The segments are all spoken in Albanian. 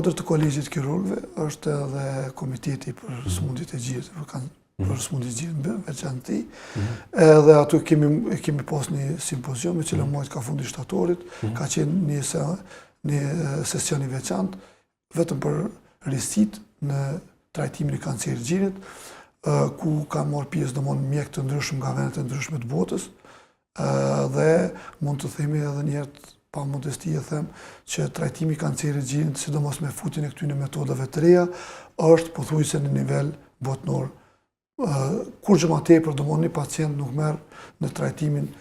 kodër të kolegjit kirurgëve është edhe komiteti për smundjet e gjirit, për smundjet e gjirit në veçanti. Edhe aty kemi pas një simpozium me cilën muajt ka fundi shtatorit, ka qenë një sesion i veçantë vetëm për risit në trajtimin e kancerit gjirit, ku ka marrë pjesë domon mjek të ndryshëm nga vendet e ndryshme të botës, dhe mund të themi edhe njerët pa modesti e them që trajtimi i kancerit gjirit, sidomos me futjen e këtyre metodave të reja, është pothuajse në nivel botënor. Kur gjë ma tepër domon një pacient nuk merr në trajtimin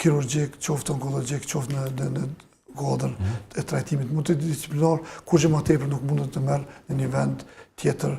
kirurgjik, qoftë onkologjik, qoftë në kodër e trajtimit multidisciplinar, kur gjë ma tepër nuk mund të merr në një vend tjetër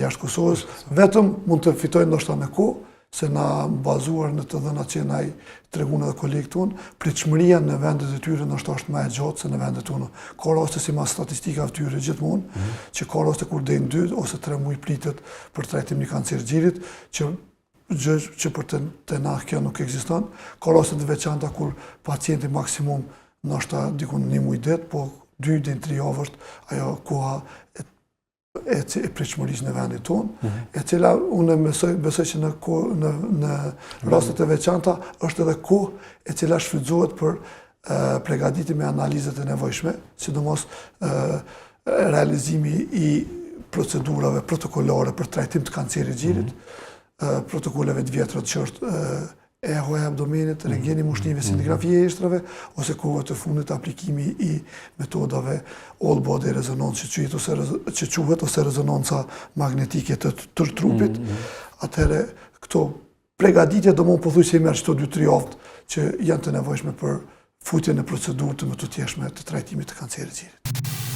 jashtë Kosovës, vetëm mund të fitojë ndoshta me kohë, se na bazuar në të dhënat që na i treguan edhe kolegët tonë, pritshmëria në vendet e tyre ndoshta është më e gjatë se në vendet tona. Ka raste si mas statistikave të tyre gjithmonë, që ka raste kur deri në 2 ose 3 muaj pritet për trajtimin e kancerit gjirit, që për të na kjo nuk ekziston. Ka raste të veçanta kur pacienti maksimum ndoshta dikun 1 muaj det, po 2 deri në 3 javë është ajo koha e pritshmërisë në vendin tonë, e cila unë besoj që në rastet e veçanta është edhe kohë e cila shfrytëzohet për përgatitje me analizat e nevojshme, sidomos realizimi i procedurave protokollare për trajtim të kancerit gjirit, protokolleve të vjetra që është ehoja e abdomenit, rentgeni mushnive, scintigrafia e ishtrave, ose kohëve të fundit aplikimi i metodave all body resonance që quhet ose rezonanca magnetike të tërë trupit. Atëherë këto përgatitje do mund pothuajse i merr çdo 2-3 javë që janë të nevojshme për futjen në procedurë të më të tjeshme të trajtimit të kancerit gjirit.